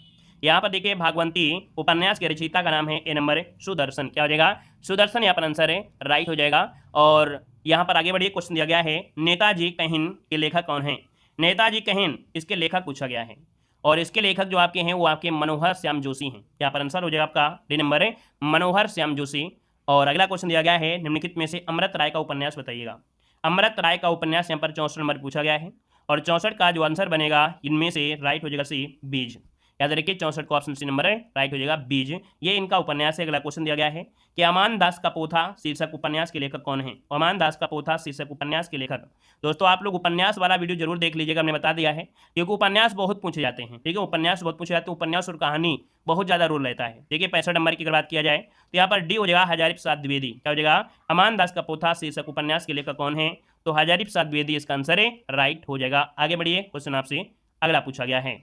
यहाँ पर देखिए भागवंती उपन्यास के रचयिता का नाम है ए नंबर सुदर्शन। क्या हो जाएगा, सुदर्शन यहाँ पर आंसर है राइट हो जाएगा। और यहाँ पर आगे बढ़िए क्वेश्चन दिया गया है नेताजी कहिन के लेखक कौन है। नेताजी कहिन इसके लेखक पूछा गया है और इसके लेखक जो आपके हैं वो आपके मनोहर श्याम जोशी हैं। यहाँ पर आंसर हो जाएगा आपका डी नंबर है मनोहर श्याम जोशी। और अगला क्वेश्चन दिया गया है निम्नलिखित में से अमृत राय का उपन्यास बताइएगा। अमृत राय का उपन्यास यहाँ पर 64 नंबर पूछा गया है और 64 का जो आंसर बनेगा इनमें से राइट हो जाएगा सी बीज। याद रखिए 64 का ऑप्शन सी नंबर है राइट हो जाएगा बीज, ये इनका उपन्यास है। अगला क्वेश्चन दिया गया है कि अमान दास का पोथा शीर्षक उपन्यास के लेखक कौन है। अमान दास का पोथा शीर्षक उपन्यास के लेखक, दोस्तों आप लोग उपन्यास वाला वीडियो जरूर देख लीजिएगा, हमने बता दिया है क्योंकि उपन्यास बहुत पूछे जाते हैं। ठीक है, उपन्यास बहुत पूछे जाते हैं, उपन्यास और कहानी बहुत ज़्यादा रोल रहता है। देखिए 65 नंबर की अगर बात किया जाए तो यहाँ पर डी हो जाएगा हजारी प्रसाद द्विवेदी। क्या हो जाएगा, अमान दास का पोथा शीर्षक उपन्यास के लेखक कौन है, तो हजारी प्रसाद द्विवेदी इसका आंसर है, राइट हो जाएगा। आगे बढ़िए, क्वेश्चन आपसे अगला पूछा गया है।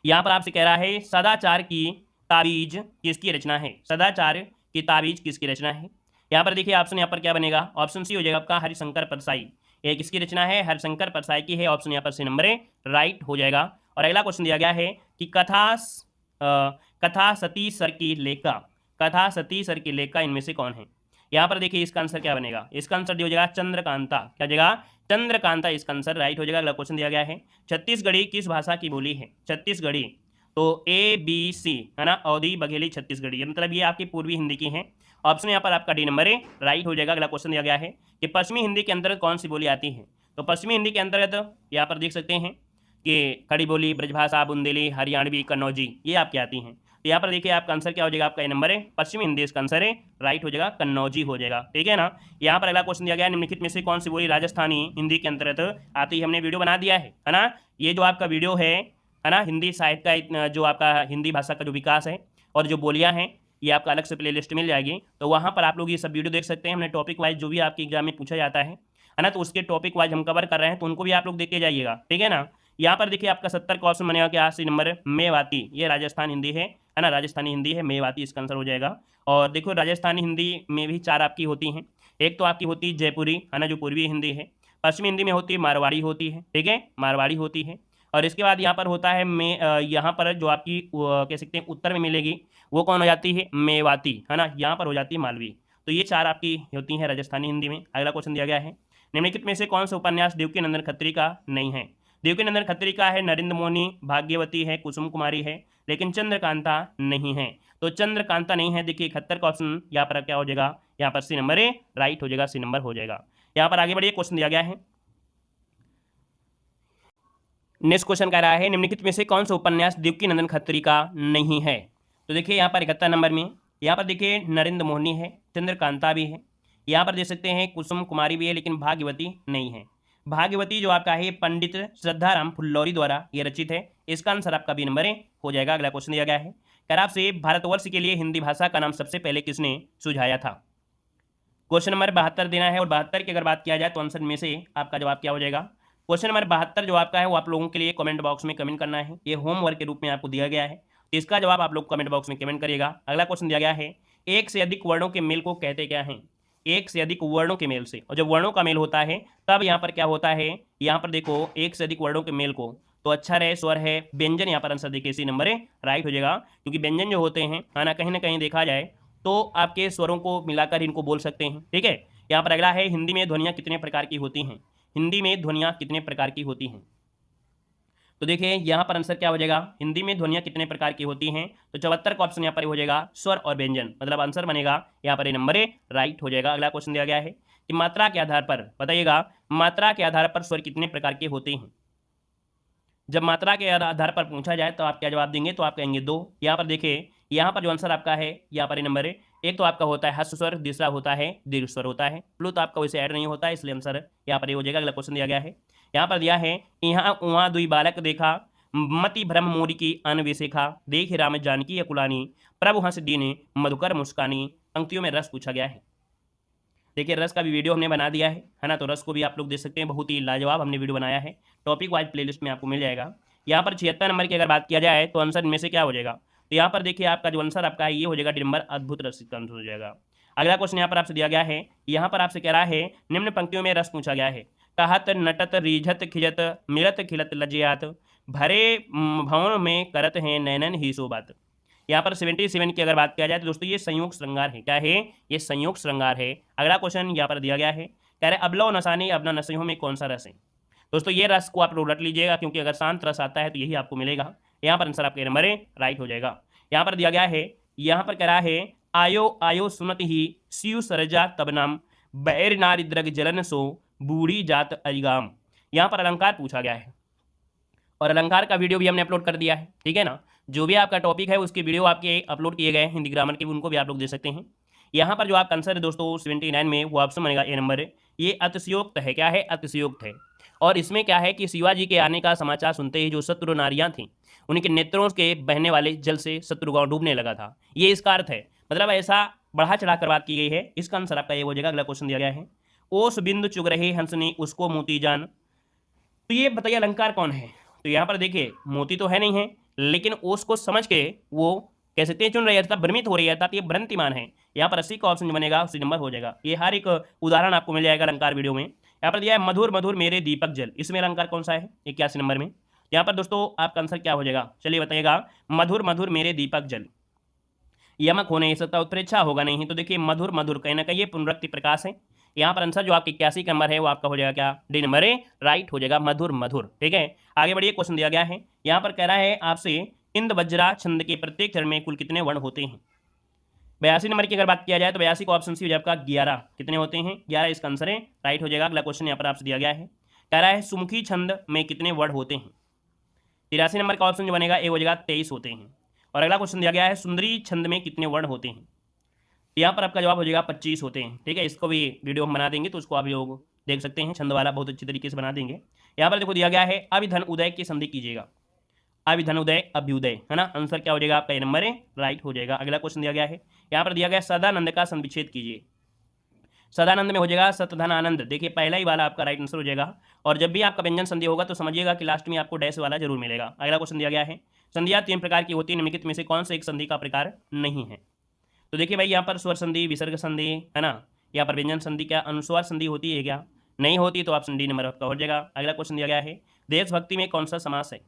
यहाँ पर आपसे कह रहा है सदाचार की ताबीज किसकी रचना है, सदाचार की ताबीज किसकी रचना है। यहाँ पर देखिए ऑप्शन यहाँ पर क्या बनेगा, ऑप्शन सी हो जाएगा आपका हरिशंकर परसाई। ये किसकी रचना है, हरिशंकर परसाई की है, ऑप्शन यहाँ पर सी नंबर है, राइट हो जाएगा। और अगला क्वेश्चन दिया गया है कि कथा सती सर की लेखा, कथा सती सर की लेखा इनमें से कौन है। यहाँ पर देखिए इसका आंसर क्या बनेगा, इसका आंसर हो जाएगा चंद्रकांता। क्या जगह, चंद्रकांता इसका आंसर राइट हो जाएगा। अगला क्वेश्चन दिया गया है छत्तीसगढ़ी किस भाषा की बोली है, छत्तीसगढ़ी तो ABC है ना, अवधी बघेली छत्तीसगढ़ी, मतलब ये आपकी पूर्वी हिंदी की है, ऑप्शन यहाँ पर आपका डी नंबर है, राइट हो जाएगा। अगला क्वेश्चन दिया गया है कि पश्चिमी हिंदी के अंतर्गत कौन सी बोली आती है, तो पश्चिमी हिंदी के अंतर्गत यहाँ पर देख सकते हैं कि खड़ी बोली, ब्रजभाषा, बुंदेली, हरियाणवी, कन्नौजी, ये आपकी आती हैं। तो यहाँ पर देखिए आपका आंसर क्या हो जाएगा, आपका ये नंबर है, पश्चिमी हिंदी इसका आंसर है, राइट हो जाएगा, कन्नौजी हो जाएगा, ठीक है ना। यहाँ पर अगला क्वेश्चन दिया गया निम्नलिखित में से कौन सी बोली राजस्थानी हिंदी के अंतर्गत आती है, हमने वीडियो बना दिया है ना। ये जो आपका वीडियो है ना, हिंदी साहित्य का जो आपका हिंदी भाषा का जो विकास है और जो बोलियाँ हैं, ये आपका अलग से प्लेलिस्ट मिल जाएगी, तो वहाँ पर आप लोग ये सब वीडियो देख सकते हैं। हमने टॉपिक वाइज जो भी आपके एग्जाम में पूछा जाता है ना, तो उसके टॉपिक वाइज हम कवर कर रहे हैं, तो उनको भी आप लोग देखते जाइएगा, ठीक है ना। यहाँ पर देखिए आपका 70 का ऑप्शन बनेगा क्या, सी नंबर मेवाती, ये राजस्थान हिंदी है ना, राजस्थानी हिंदी है, मेवाती इसका आंसर हो जाएगा। और देखो राजस्थानी हिंदी में भी 4 आपकी होती हैं, एक तो आपकी होती है जयपुरी है ना, जो पूर्वी हिंदी है, पश्चिमी हिंदी में होती है मारवाड़ी होती है, ठीक है, मारवाड़ी होती है। और इसके बाद यहाँ पर होता है यहाँ पर जो आपकी कह सकते हैं उत्तर में मिलेगी, वो कौन हो जाती है, मेवाती है ना, यहाँ पर हो जाती है मालवी। तो ये 4 आपकी होती हैं राजस्थानी हिंदी में। अगला क्वेश्चन दिया गया है निम्नलिखित में से कौन सा उपन्यास देवकीनंदन खत्री का नहीं है, देवकीनंदन खत्री का है नरेंद्र मोहनी, भाग्यवती है, कुसुम कुमारी है, लेकिन चंद्रकांता नहीं है। तो चंद्रकांता नहीं है, देखिए 71 का ऑप्शन यहाँ पर क्या हो जाएगा, यहाँ पर सी नंबर है, राइट हो जाएगा, सी नंबर हो जाएगा। यहाँ पर आगे बढ़िए, क्वेश्चन दिया गया है नेक्स्ट क्वेश्चन कह रहा है निम्नलिखित में से कौन सा उपन्यास देवकीनंदन खत्री का नहीं है। तो देखिए यहाँ पर 71 नंबर में यहाँ पर देखिए नरेंद्र मोहनी है, चंद्रकांता भी है, यहाँ पर देख सकते हैं कुसुम कुमारी भी है, लेकिन भाग्यवती नहीं है। भाग्यवती जो आपका है पंडित श्रद्धाराम फुल्लौरी द्वारा ये रचित है, इसका आंसर आपका बी नंबर हो जाएगा। अगला क्वेश्चन दिया गया है खराब से भारतवर्ष के लिए हिंदी भाषा का नाम सबसे पहले किसने सुझाया था। क्वेश्चन नंबर 72 देना है, और 72 की अगर बात किया जाए तो आंसर में से आपका जवाब क्या हो जाएगा। क्वेश्चन नंबर 72 जो आपका है वो आप लोगों के लिए कमेंट बॉक्स में कमेंट करना है, ये होमवर्क के रूप में आपको दिया गया है, तो इसका जवाब आप लोग कमेंट बॉक्स में कमेंट करिएगा। अगला क्वेश्चन दिया गया है एक से अधिक वर्णों के मेल को कहते क्या हैं, एक से अधिक वर्णों के मेल से, और जब वर्णों का मेल होता है तब यहाँ पर क्या होता है, यहाँ पर देखो एक से अधिक वर्णों के मेल को, तो अक्षर है, स्वर है, व्यंजन, यहाँ पर आंसर देखिए इसी नंबर है, राइट हो जाएगा। क्योंकि व्यंजन जो होते हैं है ना, कहीं ना कहीं देखा जाए तो आपके स्वरों को मिलाकर इनको बोल सकते हैं, ठीक है। यहाँ पर अगला है हिंदी में ध्वनियाँ कितने प्रकार की होती हैं, हिंदी में ध्वनियाँ कितने प्रकार की होती हैं। तो देखिए यहाँ पर आंसर क्या हो जाएगा, हिंदी में ध्वनियाँ कितने प्रकार की होती हैं, तो 74 का ऑप्शन यहाँ पर हो जाएगा स्वर और व्यंजन, मतलब आंसर बनेगा यहाँ पर ये नंबर राइट हो जाएगा। अगला क्वेश्चन दिया गया है कि मात्रा के आधार पर बताइएगा, मात्रा के आधार पर स्वर कितने प्रकार के होते हैं। जब मात्रा के आधार पर पूछा जाए तो आप क्या जवाब देंगे, तो आप कहेंगे 2। यहाँ पर देखिए यहाँ पर जो आंसर आपका है यहाँ पर ये नंबर एक तो आपका होता है हस्व स्वर, दूसरा होता है दीर्घ स्वर होता है, प्लू तो आपका वैसे ऐड नहीं होता है, इसलिए आंसर यहाँ पर ये हो जाएगा। अगला क्वेश्चन दिया गया है, यहाँ पर दिया है यहाँ उहाँ दुई बालक देखा, मति भ्रम मोरी की अनविशेखा, देख राम जानकी अकुलानी, प्रभु हंस दीने मधुकर मुस्कानी। पंक्तियों में रस पूछा गया है। देखिए रस का भी वीडियो हमने बना दिया है ना, तो रस को भी आप लोग देख सकते हैं, बहुत ही लाजवाब हमने वीडियो बनाया है, टॉपिक वाइज प्लेलिस्ट में आपको मिल जाएगा। यहाँ पर 76 नंबर की अगर बात किया जाए तो आंसर में से क्या हो जाएगा, तो यहाँ पर देखिए आपका जो आंसर आपका है ये हो जाएगा डी नंबर, अद्भुत रस का आंसर हो जाएगा। अगला क्वेश्चन यहाँ पर आपसे दिया गया है, यहाँ पर आपसे कह रहा है निम्न पंक्तियों में रस पूछा गया है, कहत नटत रीझत खिजत मिलत खिलत लज्जात, भरे भवन में करत हैं नैनन ही शोभात। यहाँ पर 77 की अगर बात किया जाए तो दोस्तों ये संयोग श्रृंगार है, क्या है, ये संयोग श्रृंगार है। अगला क्वेश्चन यहाँ पर दिया गया है, कह रहे अबलो नसानी अबना नसीहों में कौन सा रस है। दोस्तों ये रस को आप लोग रट लीजिएगा, क्योंकि अगर शांत रस आता है तो यही आपको मिलेगा। यहाँ पर आंसर आपके नंबर राइट हो जाएगा। यहाँ पर दिया गया है, यहाँ पर कह रहा है आयो आयो सुनत ही शिव सरजा तब नाम, बैर नारी द्रग जलन सो बूढ़ी जात अरिगाम। यहाँ पर अलंकार पूछा गया है, और अलंकार का वीडियो भी हमने अपलोड कर दिया है, ठीक है ना। जो भी आपका टॉपिक है उसके वीडियो आपके अपलोड किए गए हिंदी ग्रामर के, उनको भी आप लोग दे सकते हैं। यहाँ पर जो आपका आंसर है दोस्तों 79 में, वो ऑप्शन बनेगा ए नंबर, ये अतिशयोक्त है, क्या है, अतिशयोक्त है। और इसमें क्या है कि शिवाजी के आने का समाचार सुनते ही जो शत्रु नारियां थीं उनके नेत्रों के बहने वाले जल से शत्रुगांव डूबने लगा था, ये इसका अर्थ है। मतलब ऐसा बढ़ा चढ़ा कर बात की गई है, इसका आंसर आपका ये हो जाएगा। अगला क्वेश्चन दिया गया है, ओस बिंदु चुग रहे हंसने उसको मोती जान। तो ये बताइए अलंकार कौन है? तो यहाँ पर देखिए मोती तो है नहीं है, लेकिन ओस को समझ के वो कह सकते हैं चुन रही है, अर्थात भ्रमित हो रही है, अर्थात ये भ्रांतिमान है। यहाँ पर 80 का ऑप्शन जो बनेगा उसी नंबर हो जाएगा। ये हर एक उदाहरण आपको मिल जाएगा अलंकार वीडियो में। यहाँ पर दिया है मधुर मधुर मेरे दीपक जल, इसमें अलंकार कौन सा है? 81 नंबर में। यहाँ पर दोस्तों आपका आंसर क्या हो जाएगा? चलिए बताइएगा। मधुर मधुर मेरे दीपक जल, यमक हो नहीं सकता, उत्प्रेक्षा होगा नहीं। तो देखिए मधुर मधुर कहीं ना कहीं ये पुनरुक्ति प्रकाश है। यहाँ पर आंसर जो आपके 81 का नंबर है वो आपका हो जाएगा क्या? डी नंबर है, राइट हो जाएगा, मधुर मधुर। ठीक है, आगे बढ़िए। क्वेश्चन दिया गया है, यहाँ पर कह रहा है आपसे इंद वज्रा छंद के प्रत्येक चरण में कुल कितने वर्ण होते हैं? 82 नंबर की अगर बात किया जाए तो 82 का ऑप्शन सी हो जाएगा आपका 11। कितने होते हैं? 11 इसका आंसर है, राइट हो जाएगा। अगला क्वेश्चन यहाँ पर आपसे दिया गया है, कह रहा है सुमुखी छंद में कितने वर्ण होते हैं? 83 नंबर का ऑप्शन जो बनेगा ए हो जाएगा 23 होते हैं। और अगला क्वेश्चन दिया गया है सुंदरी छंद में कितने वर्ण होते हैं? यहाँ पर आपका जवाब हो जाएगा 25 होते हैं। ठीक है, इसको भी वीडियो हम बना देंगे तो उसको आप लोग देख सकते हैं, छंद वाला बहुत अच्छी तरीके से बना देंगे। यहाँ पर देखो दिया गया है अभिधन उदय की संधि कीजिएगा। अभिधन उदय अभ्युदय है ना, आंसर क्या हो जाएगा आपका? ए नंबर है, राइट हो जाएगा। अगला क्वेश्चन दिया गया है, यहाँ पर दिया गया सदानंद का संविच्छेद कीजिए। सदानंद में हो जाएगा सतधन आनंद। देखिए पहला ही वाला आपका राइट आंसर हो जाएगा। और जब भी आपका व्यंजन संधि होगा तो समझिएगा कि लास्ट में आपको डैश वाला जरूर मिलेगा। अगला क्वेश्चन दिया गया है, संधियां 3 प्रकार की होती है, निम्नलिखित में से कौन सा एक संधि का प्रकार नहीं है? तो देखिए भाई यहाँ पर स्वर संधि, विसर्ग संधि है ना, यहाँ पर व्यंजन संधि क्या अनुस्वार संधि होती है क्या? नहीं होती, तो ऑप्शन डी नंबर आपका हो जाएगा। अगला क्वेश्चन दिया गया है, देशभक्ति में कौन सा समास है?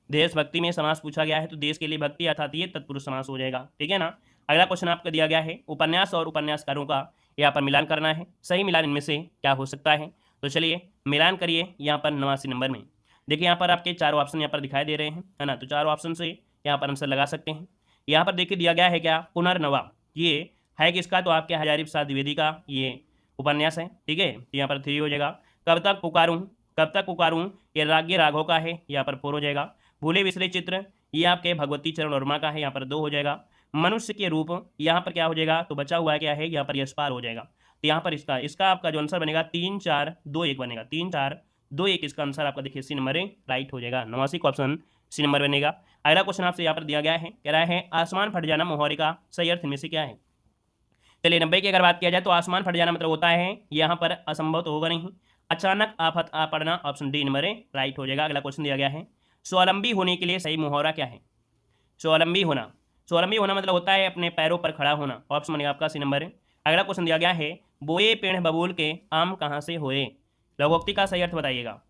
देशभक्ति में समास पूछा गया है तो देश के लिए भक्ति अर्थात ये तत्पुरुष समास हो जाएगा। ठीक है ना। अगला क्वेश्चन आपका दिया गया है, उपन्यास और उपन्यासकारों का यहाँ पर मिलान करना है, सही मिलान इनमें से क्या हो सकता है? तो चलिए मिलान करिए यहाँ पर 89 नंबर में। देखिए यहाँ पर आपके चारों ऑप्शन यहाँ पर दिखाई दे रहे हैं, है ना, तो चारों ऑप्शन से यहाँ पर आंसर लगा सकते हैं। यहाँ पर देखिए दिया गया है क्या? पुनर्नवा, ये है किसका? तो आपके हजारी प्रसाद द्विवेदी का ये उपन्यास है। ठीक है, तो यहाँ पर 3 हो जाएगा। कब तक पुकारूं, कब तक पुकारूं, ये राज्य राघव का है, यहाँ पर 4 हो जाएगा। भूले बिसरे चित्र, ये आपके भगवती चरण वर्मा का है, यहाँ पर 2 हो जाएगा। मनुष्य के रूप, यहाँ पर क्या हो जाएगा? तो बचा हुआ क्या है? यहाँ पर यशपाल हो जाएगा। तो यहाँ पर इसका आपका जो आंसर बनेगा 3 4 2 1 बनेगा, 3 4 2 1 इसका आंसर आपका देखिए सी नंबर राइट हो जाएगा। 89 का ऑप्शन सी नंबर बनेगा। अगला क्वेश्चन आपसे यहाँ पर दिया गया है, कह रहा है आसमान फट जाना मुहावरे का सही अर्थ में से क्या है? चलिए 90 की अगर बात किया जाए तो आसमान फट जाना मतलब होता है यहाँ पर असंभव तो होगा नहीं, अचानक आफत आ पड़ना, ऑप्शन डी नंबर राइट हो जाएगा। अगला क्वेश्चन दिया गया है, स्वावलंबी होने के लिए सही मुहावरा क्या है? स्वावलंबी होना, स्वावलंबी होना मतलब होता है अपने पैरों पर खड़ा होना, ऑप्शन बनेगा आपका सी नंबर। अगला क्वेश्चन दिया गया है, बोए पेड़ बबूल के आम कहाँ से होए, लघुक्ति का सही अर्थ बताइएगा।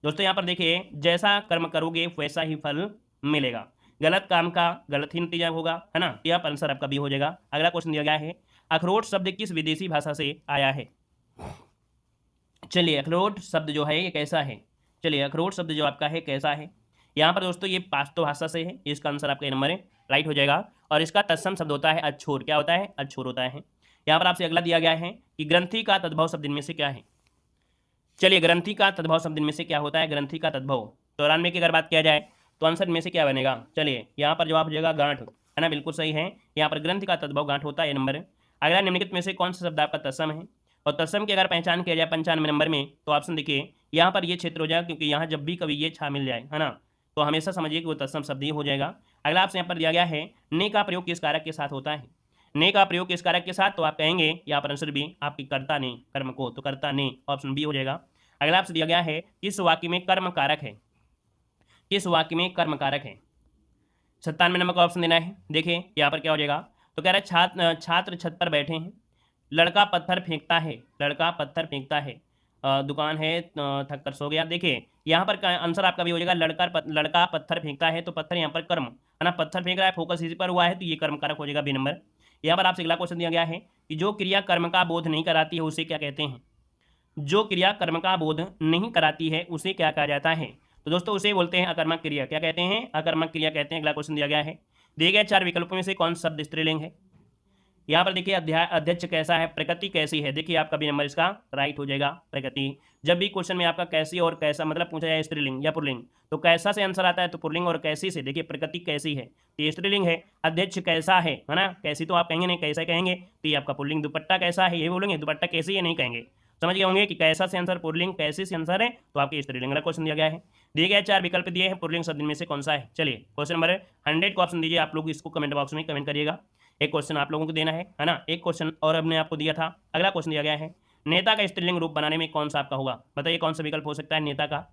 दोस्तों यहाँ पर देखिए जैसा कर्म करोगे वैसा ही फल मिलेगा, गलत काम का गलत ही नतीजा होगा, है ना। यहाँ पर आंसर आपका भी हो जाएगा। अगला क्वेश्चन दिया गया है, अखरोट शब्द किस विदेशी भाषा से आया है? चलिए अखरोट शब्द जो है ये कैसा है? चलिए अखरोट शब्द जो आपका है कैसा है? यहाँ पर दोस्तों ये पाश्तो भाषा से है, इसका आंसर आपका नंबर राइट हो जाएगा। और इसका तत्सम शब्द होता है अछोर, क्या होता है? अछोर होता है। यहाँ पर आपसे अगला दिया गया है कि ग्रंथि का तद्भव शब्द इनमें से क्या है? चलिए ग्रंथि का तद्भव शब्द इनमें से क्या होता है? ग्रंथि का तद्भव 94 की अगर बात किया जाए तो आंसर में से क्या बनेगा? चलिए यहाँ पर जवाब हो जाएगा गांठ, है ना, बिल्कुल सही है। यहाँ पर ग्रंथि का तद्भव गांठ होता है, नंबर। अगला निम्नलिखित में से कौन सा शब्द आपका तत्सम है? और तत्सम की अगर पहचान किया जाए 95 नंबर में तो ऑप्शन देखिए यहाँ पर ये क्षेत्र हो जाएगा, क्योंकि यहाँ जब भी कभी ये छा मिल जाए, है ना, तो हमेशा समझिए कि वो तत्सम शब्द ही हो जाएगा। अगला आपसे यहाँ पर दिया गया है, ने का प्रयोग किस कारक के साथ होता है? ने का प्रयोग किस कारक के साथ? तो आप कहेंगे यहाँ पर आंसर भी आपकी कर्ता ने कर्म को, तो कर्ता ने, ऑप्शन बी हो जाएगा। अगला आपसे दिया गया है, किस वाक्य में कर्म कारक है? किस वाक्य में कर्म कारक है? 97 नंबर का ऑप्शन देना है। देखिए यहाँ पर क्या हो जाएगा? तो कह रहा है छात्र छत पर बैठे हैं, लड़का पत्थर फेंकता है, लड़का पत्थर फेंकता है, दुकान है थक कर सो गया। देखिए यहाँ पर आंसर आपका भी हो जाएगा, लड़का पत्थर फेंकता है, तो पत्थर यहाँ पर कर्म, है ना, पत्थर फेंक रहा है, फोकस इसी पर हुआ है, तो ये कर्म कारक हो जाएगा, बी नंबर। यहाँ पर आपसे अगला क्वेश्चन दिया गया है कि जो क्रिया कर्म का बोध नहीं कराती है उसे क्या कहते हैं? जो क्रिया कर्म का बोध नहीं कराती है उसे क्या कहा जाता है? तो दोस्तों उसे बोलते हैं अकर्मक क्रिया। क्या कहते हैं? अकर्मक क्रिया कहते हैं। अगला क्वेश्चन दिया गया है, दिए गए 4 विकल्पों में से कौन सा शब्द स्त्रीलिंग है? यहाँ पर देखिए अध्यक्ष कैसा है, प्रकृति कैसी है, देखिए आपका भी नंबर इसका राइट हो जाएगा, प्रकृति। जब भी क्वेश्चन में आपका कैसी और कैसा मतलब पूछा जाए स्त्रीलिंग या पुल्लिंग, तो कैसा से आंसर आता है, तो पुल्लिंग, और कैसी से देखिए प्रकृति कैसी है, तो ये स्त्रीलिंग है। अध्यक्ष कैसा है ना, कैसी तो आप कहेंगे नहीं, कैसा कहेंगे, तो ये आपका पुल्लिंग। दुपट्टा कैसा है ये बोलेंगे, दुपट्टा कैसी है नहीं कहेंगे। समझ गए होंगे कि कैसा से आंसर पुल्लिंग, कैसे से आंसर है तो आपके स्त्रीलिंग। अगला क्वेश्चन दिया गया है, दिए गए 4 विकल्प दिए हैं, पुल्लिंग शब्द में से कौन सा है? चलिए क्वेश्चन नंबर 100 को ऑप्शन दीजिए, आप लोग इसको कमेंट बॉक्स में कमेंट करिएगा। एक क्वेश्चन आप लोगों को देना है ना, एक क्वेश्चन और हमने आपको दिया था। अगला क्वेश्चन दिया गया है, नेता का स्त्रीलिंग रूप बनाने में कौन सा आपका होगा, बताइए कौन सा विकल्प हो सकता है नेता का।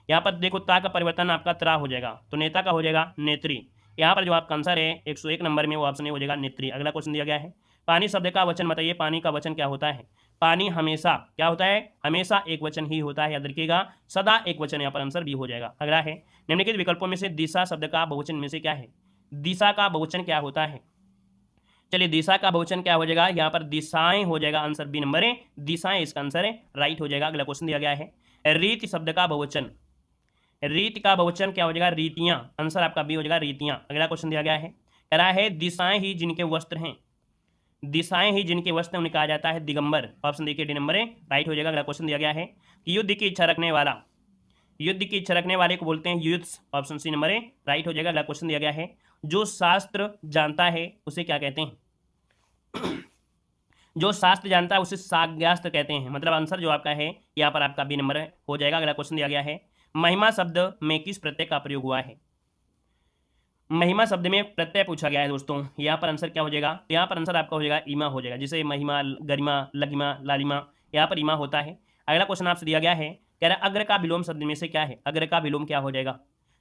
यहाँ पर देखो ता का परिवर्तन आपका त्रा हो जाएगा, तो नेता का हो जाएगा नेत्री। यहाँ पर जो आपका आंसर है 101 नंबर में वो ऑप्शन हो जाएगा नेत्री। अगला क्वेश्चन दिया गया है, पानी शब्द का वचन बताइए, पानी का वचन क्या होता है। पानी हमेशा क्या होता है, हमेशा एक वचन ही होता है, याद रखिएगा, सदा एक वचन, यहाँ पर आंसर भी हो जाएगा। अगला है, निम्नलिखित विकल्पों में से दिशा शब्द का बहुवचन में से क्या है। दिशा का बहुवचन क्या होता है, चलिए दिशा का बहुवचन क्या हो जाएगा, यहाँ पर दिशाएं हो जाएगा, आंसर बी नंबर है, दिशाएं इसका आंसर है, राइट हो जाएगा। अगला क्वेश्चन दिया गया है, रीति शब्द का बहुवचन, रीति का बहुवचन क्या हो जाएगा, रीतियां, आंसर आपका बी हो जाएगा रीतियां। अगला क्वेश्चन दिया गया है, कह रहा है दिशाएं ही जिनके वस्त्र हैं, दिशाएं ही जिनके वस्त्र उन्हें कहा जाता है दिगंबर, ऑप्शन देखिए डी नंबर है, राइट हो जाएगा। अगला क्वेश्चन दिया गया है कि युद्ध की इच्छा रखने वाला, युद्ध की इच्छा रखने वाले को बोलते हैं युद्ध, ऑप्शन सी नंबर है, राइट हो जाएगा। अगला क्वेश्चन दिया गया है, जो शास्त्र जानता है उसे क्या कहते हैं, जो शास्त्र जानता है उसे साग्यास्त्र कहते हैं, मतलब आंसर जो आपका है यहाँ पर आपका बी नंबर हो जाएगा। अगला क्वेश्चन दिया गया है, महिमा शब्द में किस प्रत्यय का प्रयोग हुआ है। महिमा शब्द में प्रत्यय पूछा गया है दोस्तों, यहाँ पर आंसर क्या हो जाएगा, यहाँ पर आंसर आपका हो जाएगा ईमा हो जाएगा, जिसे महिमा, गरिमा, लगिमा, लालिमा, यहाँ पर ईमा होता है। अगला क्वेश्चन आपसे दिया गया है, कह रहा है अग्र का विलोम शब्द में से क्या है, अग्र का विलोम क्या हो जाएगा,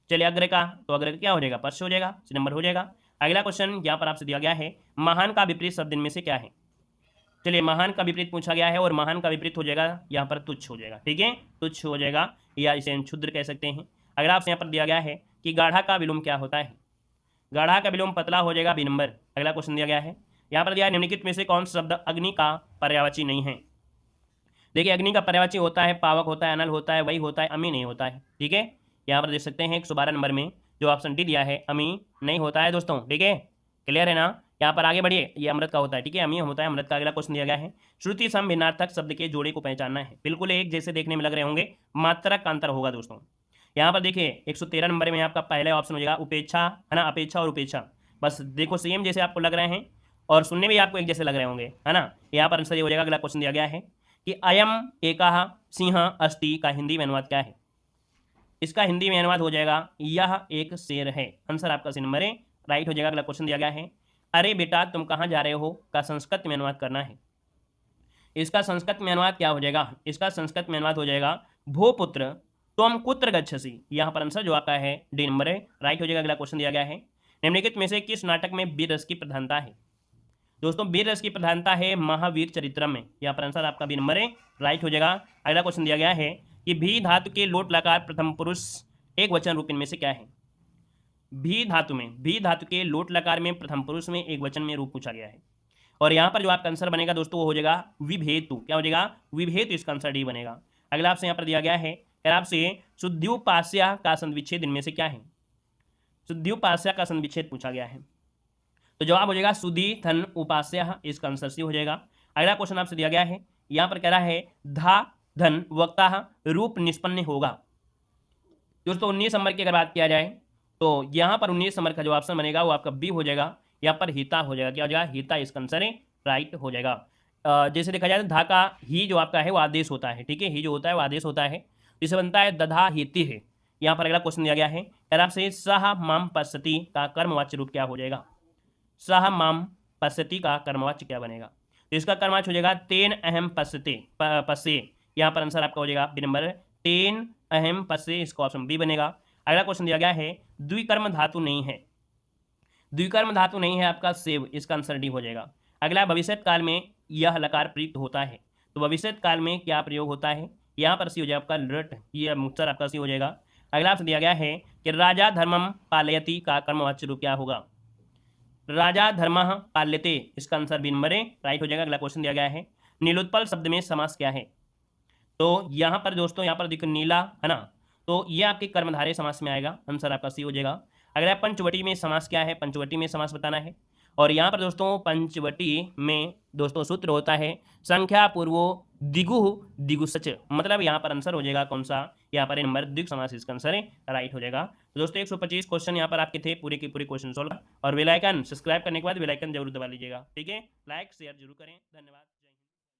चलिए अग्र का, तो अग्र का क्या हो जाएगा, पश्च हो जाएगा, सी नंबर हो जाएगा। अगला क्वेश्चन यहाँ पर आपसे दिया गया है, महान का विपरीत शब्द में से क्या है, चलिए महान का विपरीत पूछा गया है और महान का विपरीत हो जाएगा यहाँ पर तुच्छ हो जाएगा, ठीक है, तुच्छ हो जाएगा, या इसे हम क्षुद्र कह सकते हैं। अगर आपसे यहाँ पर दिया गया है कि गाढ़ा का विलोम क्या होता है, गाढ़ा का विलोम पतला हो जाएगा, बी नंबर। अगला क्वेश्चन दिया गया है, यहाँ पर दिया है निम्नलिखित में से कौन सा शब्द अग्नि का पर्यायवाची नहीं है। देखिए अग्नि का पर्यायवाची होता है पावक होता है, अनल होता है, वही होता है, अमी नहीं होता है, ठीक है, यहाँ पर देख सकते हैं 112 नंबर में जो ऑप्शन डी दिया है अमी नहीं होता है दोस्तों, ठीक है, क्लियर है ना। यहाँ पर आगे बढ़िए, ये अमृत का होता है, ठीक है, अमी होता है अमृत का। अगला क्वेश्चन दिया गया है, श्रुति सम भिन्नार्थक शब्द के जोड़े को पहचानना है, बिल्कुल एक जैसे देखने में लग रहे होंगे, मात्रा का अंतर होगा दोस्तों। यहाँ पर देखिए 113 नंबर में आपका पहला ऑप्शन हो जाएगा उपेक्षा, है ना, अपेक्षा और उपेक्षा, बस देखो सेम जैसे आपको लग रहे हैं और सुनने में आपको एक जैसे लग रहे होंगे, है ना, यहाँ पर आंसर ये हो जाएगा। अगला क्वेश्चन दिया गया है कि अयम एकाह सिंह अस्ति का हिंदी में अनुवाद क्या है, इसका हिंदी में अनुवाद हो जाएगा यह एक शेर है, आंसर आपका सी नंबर है, राइट हो जाएगा। अगला क्वेश्चन दिया गया है, अरे बेटा तुम कहाँ जा रहे हो का संस्कृत में अनुवाद करना है, इसका संस्कृत में अनुवाद क्या हो जाएगा, इसका संस्कृत में अनुवाद हो जाएगा भूपुत्र त्वम कुत्र गच्छसि, यहाँ पर आंसर जो आपका है डी नंबर है, राइट हो जाएगा। अगला क्वेश्चन दिया गया है, निम्नलिखित में से किस नाटक में वीर रस की प्रधानता है, दोस्तों वीर रस की प्रधानता है महावीर चरित्रम में, यहाँ पर आंसर आपका बी नंबर है, राइट हो जाएगा। अगला क्वेश्चन दिया गया है कि भी धातु के लोट लकार प्रथम पुरुष एक वचन रूप इनमें से क्या है। भी धातु में, भी धातु के लोट लकार में प्रथम पुरुष में एक वचन में रूप पूछा गया है, और यहाँ पर जो आपका आंसर बनेगा दोस्तों वो हो जाएगा विभेतु, क्या हो जाएगा विभेतु, इसका आंसर डी बनेगा। अगला आपसे यहाँ पर दिया गया है, आपसे शुद्ध्युपास्य का संविच्छेद इनमें से क्या है, शुद्ध्युपास्य का संविच्छेद पूछा गया है, तो जवाब हो जाएगा सुधी धन उपास्य, इसका आंसर सी हो जाएगा। अगला क्वेश्चन आपसे दिया गया है, यहाँ पर कह रहा है धा धन वक्ता रूप निष्पन्न होगा, दोस्तों 19 नंबर की अगर बात किया जाए तो यहाँ पर 19 नंबर का जो ऑप्शन बनेगा वो आपका बी हो जाएगा, यहाँ पर हिता हो जाएगा, क्या हो जाएगा हिता, इसका आंसर है, राइट हो जाएगा। जैसे देखा जाए तो धा का ही जो आपका है वो आदेश होता है, ठीक है, ही जो होता है वो आदेश होता है, जिसे बनता है दधा हिति है। यहाँ पर अगला क्वेश्चन दिया गया है, अगर आपसे सह माम पश्यति का कर्मवाच्य रूप क्या हो जाएगा, सह माम पश्यति का कर्मवाच्य क्या बनेगा, तो इसका कर्मवाच्य हो जाएगा तेन अहम पश्यते पश्ये, यहाँ पर आंसर आपका हो जाएगा बी नंबर, तेन अहम पश्ये, इसका ऑप्शन बी बनेगा। अगला क्वेश्चन दिया गया है द्विकर्म धातु नहीं है, द्विकर्म धातु नहीं है आपका सेव, इसका आंसर डी हो जाएगा। अगला भविष्यत काल में यह लकार प्रयुक्त होता है, तो भविष्यत काल में क्या प्रयोग होता है, यहाँ पर सी हो जाएगा आपका लृट, ये मुक्तर आपका सी हो जाएगा। अगला आपसे दिया गया है कि राजा धर्मम पालयति का कर्मवाच्य रूप क्या होगा, राजा धर्म पाल्यते, इसका आंसर बी नंबर है, राइट हो जाएगा। अगला क्वेश्चन दिया गया है नीलोत्पल शब्द में समास क्या है, तो यहाँ पर दोस्तों यहाँ पर देखो नीला है ना, तो ये आपके कर्मधारय समास में आएगा, आंसर आपका सी हो जाएगा। अगला पंचवटी में समास क्या है, पंचवटी में समास बताना है, और यहाँ पर दोस्तों पंचवटी में दोस्तों सूत्र होता है संख्या पूर्वो दिगु दिगुसच, मतलब यहाँ पर आंसर हो जाएगा कौन सा, यहाँ पर नंबर द्विग समास, इसका आंसर है, राइट हो जाएगा। तो दोस्तों 125 क्वेश्चन यहाँ पर आपके थे, पूरे के पूरे क्वेश्चन सॉल्व, और बेल आइकन सब्सक्राइब करने के बाद बेल आइकन जरूर दबा लीजिएगा, ठीक है, लाइक शेयर जरूर करें, धन्यवाद।